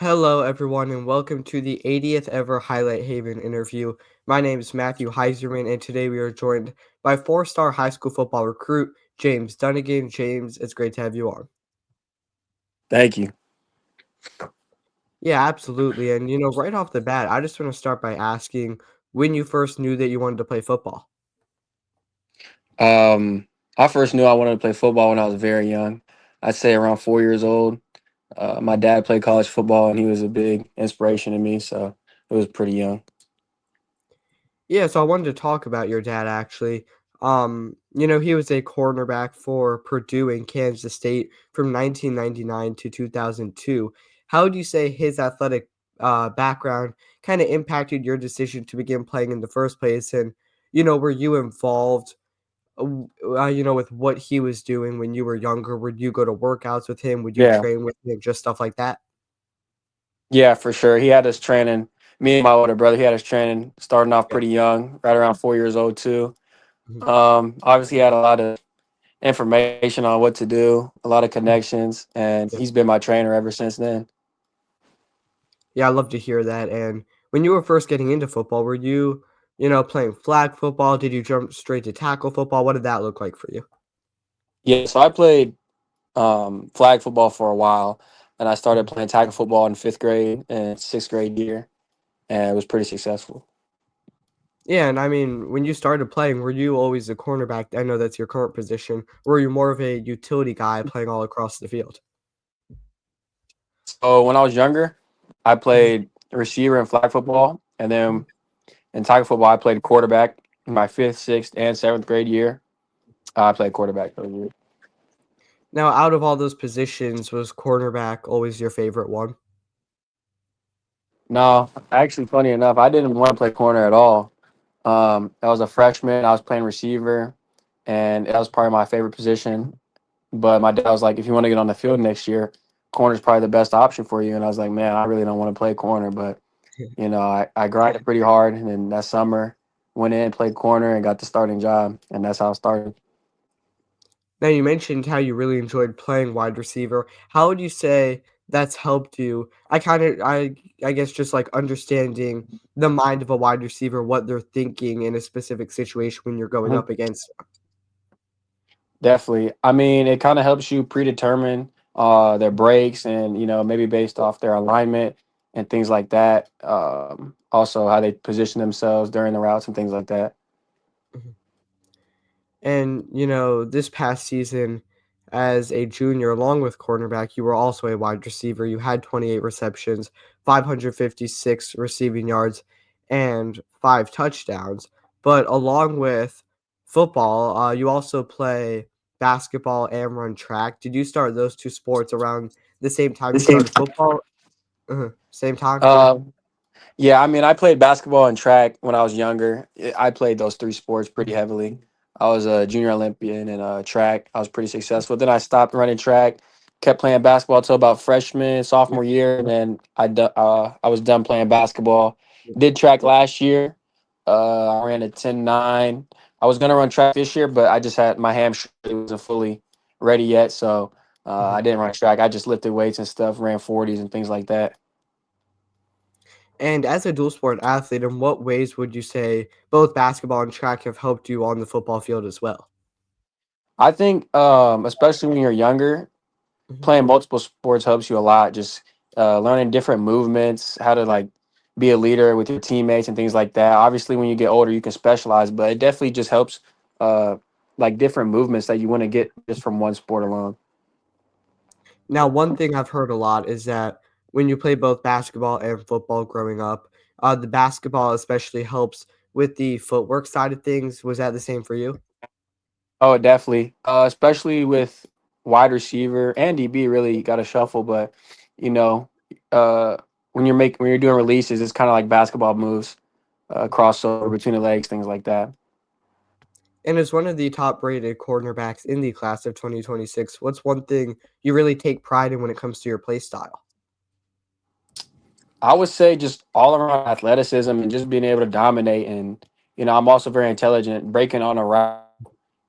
Hello, everyone, and welcome to the 80th ever Highlight Haven interview. My name is Matthew Heiserman, and today we are joined by four-star high school football recruit James Dunnigan. James, it's great to have you on. Thank you. Yeah, absolutely. And, right off the bat, I just want to start by asking when you first knew that you wanted to play football. Um, I first knew I wanted to play football when I was very young. I'd say around 4 years old. My dad played college football, and he was a big inspiration to me. So it was pretty young. Yeah, so I wanted to talk about your dad actually. He was a cornerback for Purdue and Kansas State from 1999 to 2002. How would you say his athletic background kind of impacted your decision to begin playing in the first place? And, were you involved, with what he was doing when you were younger? Would you go to workouts with him? Would you Yeah, train with him? Just stuff like that? yeah, for sure. He had us training. Me and my older brother, he had us training starting off Yeah. pretty young, right around 4 years old too. Mhm. Obviously, he had a lot of information on what to do, a lot of Mhm. connections, and Yeah. he's been my trainer ever since then. Yeah, I love to hear that. And when you were first getting into football, were you, playing flag football? Did you jump straight to tackle football? What did that look like for you? Yeah, so I played flag football for a while, and I started Mhm. playing tackle football in fifth grade and sixth grade year, and it was pretty successful. Yeah, and I mean, when you started playing, were you always a cornerback? I know that's your current position. Were you more of a utility guy playing all across the field? So when I was younger, I Mhm. played receiver in flag football, and Mhm. then in tackle football, I played quarterback in my fifth, sixth, and seventh grade year. I played quarterback those years. Now, out of all those positions, was cornerback always your favorite one? No, actually, funny enough, I didn't want to play corner at all. I was a freshman. I was playing receiver, and that was probably my favorite position. But my dad was like, if you want to get on the field next year, corner's probably the best option for you. And I was like, man, I really don't want to play corner. But, I grinded pretty hard. And then that summer, went in, played corner, and got the starting job. And that's how it started. Now you mentioned how you really enjoyed playing wide receiver. How would you say that's helped you? I guess just like understanding the mind of a wide receiver, what they're thinking in a specific situation when you're going Mhm. up against Definitely. I mean, it kind of helps you predetermine their breaks and, maybe based off their alignment and things like that. Also, how they position themselves during the routes and things like that. them. And, this past season as a junior, along with cornerback, you were also a wide receiver. You had 28 receptions, 556 receiving yards, and five touchdowns. But along with football, you also play basketball and run track. Did you start those two sports around the same time The you same. started football? Same time? Yeah, I mean, I played basketball and track when I was younger. I played those three sports pretty Mhm. heavily. I was a junior Olympian in track. I was pretty successful. Then I stopped running track, kept playing basketball till about freshman, Yeah. sophomore year, and then I was done playing basketball. Did track last year. I ran a 10.9. I was gonna run track this year, but I just had my hamstring wasn't fully ready yet, so Mhm. I didn't run track. I just lifted weights and stuff, ran 40s and things like that. And as a dual sport athlete, in what ways would you say both basketball and track have helped you on the football field as well? I think, especially when you're younger, Mhm. playing multiple sports helps you a lot. Just learning different movements, how to like be a leader with your teammates and things like that. Obviously, when you get older, you can specialize, but it definitely just helps, uh, like different movements that you want to get just from one sport alone. Now, one thing I've heard a lot is that when you play both basketball and football growing up, the basketball especially helps with the footwork side of things. Was that the same for you? Oh, definitely, especially with wide receiver and DB. Really got to shuffle, but you know, uh, when you're doing releases, it's kind of like basketball moves, crossover between the legs, things like that. And as one of the top rated cornerbacks in the class of 2026, what's one thing you really take pride in when it comes to your play style? I would say just all around athleticism and just being able to dominate. And, I'm also very intelligent, breaking on a route,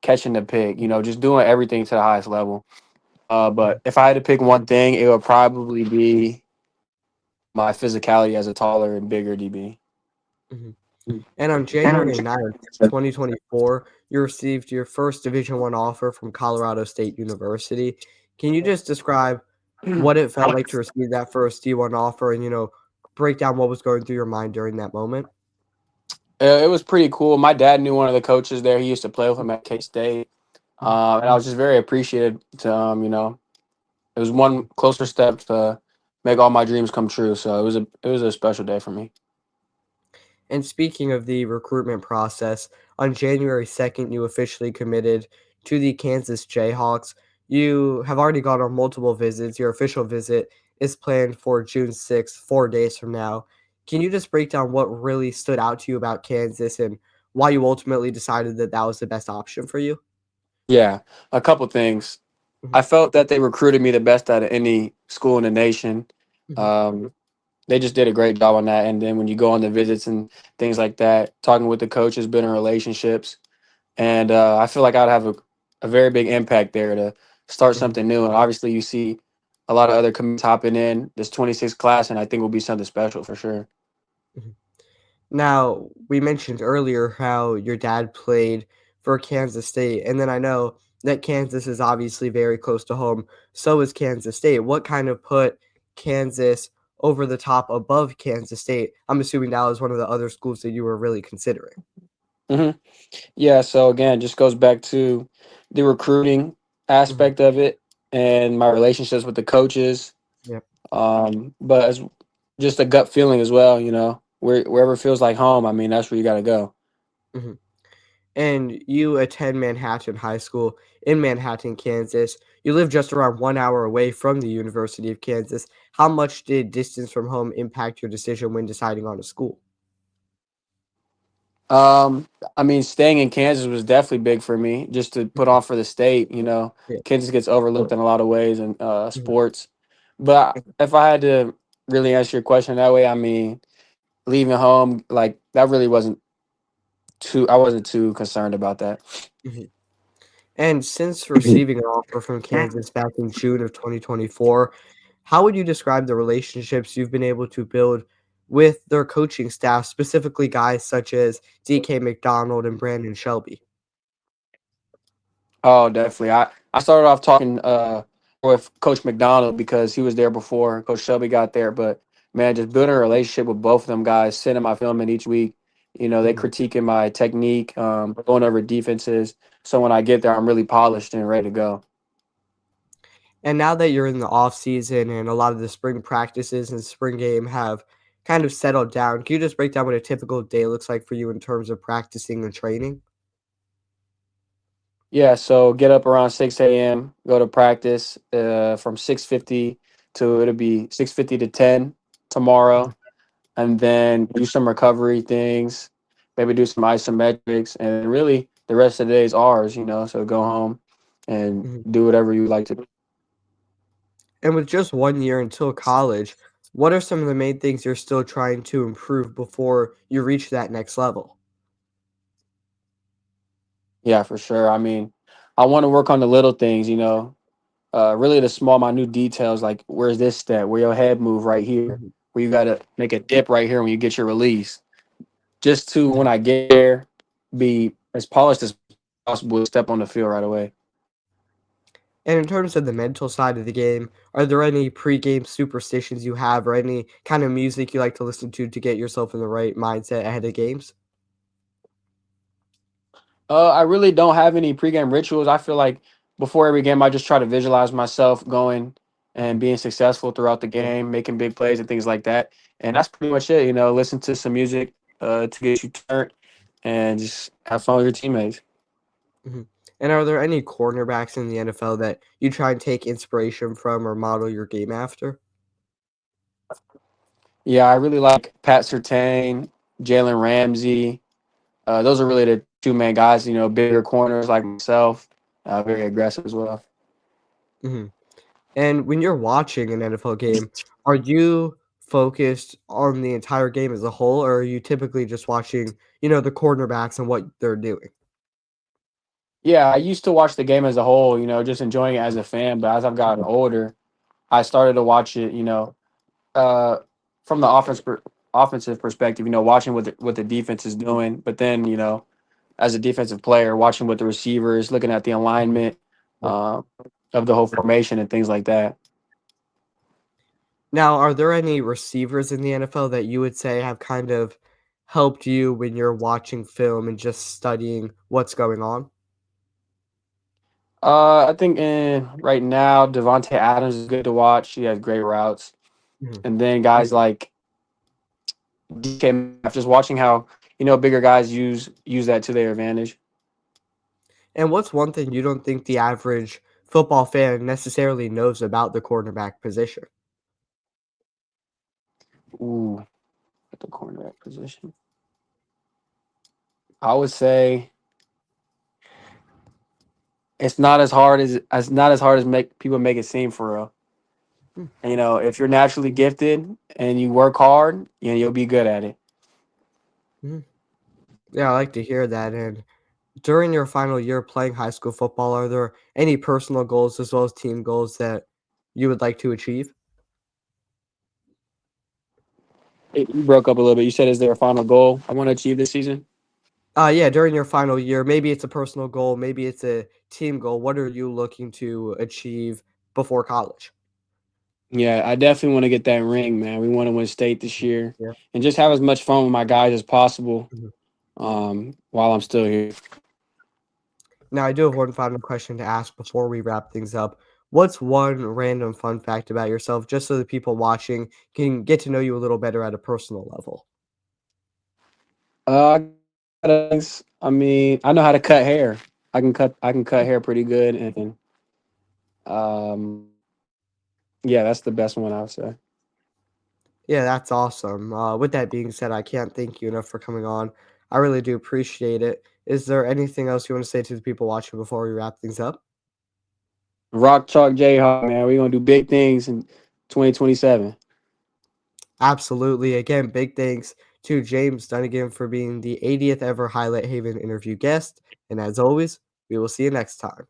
catching the pick, just doing everything to the highest level. But if I had to pick one thing, it would probably be my physicality as a taller and bigger DB. Mhm. And on January 9th, 2024, you received your first Division I offer from Colorado State University. Can you just describe what it felt like to receive that first D1 offer and, break down what was going through your mind during that moment? It was pretty cool. My dad knew one of the coaches there. He used to play with him at K State, Mhm, and I was just very appreciative to it was one closer step to make all my dreams come true. So it was a special day for me. And speaking of the recruitment process, on January 2nd, you officially committed to the Kansas Jayhawks. You have already gone on multiple visits. Your official visit is planned for June 6th, 4 days from now. Can you just break down what really stood out to you about Kansas and why you ultimately decided that that was the best option for you? Yeah, a couple things. Mhm, I felt that they recruited me the best out of any school in the nation. mhm, Um, they just did a great job on that. And then when you go on the visits and things like that, talking with the coaches, building relationships, and I feel like I'd have a very big impact there to start mhm, something new. And obviously, you see a lot of other commits hopping in this 26th class, and I think will be something special for sure. mhm. Now, we mentioned earlier how your dad played for Kansas State, and then I know that Kansas is obviously very close to home. So is Kansas State. What kind of put Kansas over the top above Kansas State? I'm assuming that was one of the other schools that you were really considering. hmm Yeah. So again, just goes back to the recruiting Mhm. aspect of it and my relationships with the coaches. Yep. But as just a gut feeling as well, wherever feels like home. I mean, that's where you got to go. Mhm. And you attend Manhattan High School in Manhattan, Kansas. You live just around 1 hour away from the University of Kansas. How much did distance from home impact your decision when deciding on a school? Um, I mean, staying in Kansas was definitely big for me, just to put Mhm. on for the state. Yeah. Kansas gets overlooked in a lot of ways in Mhm. sports. But if I had to really answer your question that way, I mean, leaving home like that really wasn't too. I wasn't too concerned about that. Mhm. And since receiving an offer from Kansas back in June of 2024, how would you describe the relationships you've been able to build with their coaching staff, specifically guys such as DK McDonald and Brandon Shelby? Oh, definitely. I started off talking with Coach McDonald because he was there before Coach Shelby got there. But man, just building a relationship with both of them guys, sending my film in each week. They Mhm. critiquing my technique, going over defenses. So when I get there, I'm really polished and ready to go. And now that you're in the off season and a lot of the spring practices and spring game have kind of settled down, can you just break down what a typical day looks like for you in terms of practicing and training? Yeah, so get up around 6 a.m., go to practice from 6:50 to it'll be 6:50 to 10 Mhm. tomorrow, and then do some recovery things, maybe do some isometrics, and really the rest of the day is ours. So go home and Mhm. do whatever you like to do. And with just 1 year until college, what are some of the main things you're still trying to improve before you reach that next level? Yeah, for sure. I mean, I want to work on the little things, really the small, minute details like where's this step, where your head move right here, Mhm, where you got to make a dip right here when you get your release. Just to when mhm. I get there, be as polished as possible, step on the field right away. And in terms of the mental side of the game, are there any pregame superstitions you have or any kind of music you like to listen to get yourself in the right mindset ahead of games? I really don't have any pregame rituals. I feel like before every game, I just try to visualize myself going and Mhm. being successful throughout the game, making big plays and things like that. And that's pretty much it. Listen to some music to get you turned and just have fun with your teammates. Mhm. And are there any cornerbacks in the NFL that you try and take inspiration from or model your game after? Yeah, I really like Pat Surtain, Jalen Ramsey. Those are really the two main guys, bigger corners like myself, very aggressive as well. Mhm. And when you're watching an NFL game, are you focused on the entire game as a whole, or are you typically just watching, the cornerbacks and what they're doing? Yeah, I used to watch the game as a whole, just enjoying it as a fan. But as I've gotten older, I started to watch it, uh, from the offensive perspective, watching what the defense is doing, but then as a defensive player, watching what the receivers, looking at the Mhm. alignment Yeah. uh, of the whole formation and things like that. Now, are there any receivers in the NFL that you would say have kind of helped you when you're watching film and just studying what's going on? I think right now Devontae Adams is good to watch. He has great routes, Mhm. and then guys like DK Metcalf, just watching how bigger guys use that to their advantage. And what's one thing you don't think the average football fan necessarily knows about the cornerback position? Ooh, at the cornerback position, I would say it's not as hard as make people make it seem for real. Hmm, And, if you're naturally gifted and you work hard, you'll be good at it. mhm. Yeah, I like to hear that. And during your final year playing high school football, are there any personal goals as well as team goals that you would like to achieve? You broke up a little bit. You said, "Is there a final goal I want to achieve this season?" Yeah, during your final year, maybe it's a personal goal, maybe it's a team goal. What are you looking to achieve before college? Yeah, I definitely want to get that ring, man. We want to win state this year, Yeah. and just have as much fun with my guys as possible Mhm. while I'm still here. Now, I do have one final question to ask before we wrap things up. What's one random fun fact about yourself, just so the people watching can get to know you a little better at a personal level? Uh, I mean, I know how to cut hair. I can cut hair pretty good, and um, yeah, that's the best one I would say. Yeah, that's awesome. With that being said, I can't thank you enough for coming on. I really do appreciate it. Is there anything else you want to say to the people watching before we wrap things up? Rock Chalk Jayhawk, man. We're gonna do big things in 2027. Absolutely. Again, big thanks to James Dunnigan for being the 80th ever Highlight Haven interview guest. And as always, we will see you next time.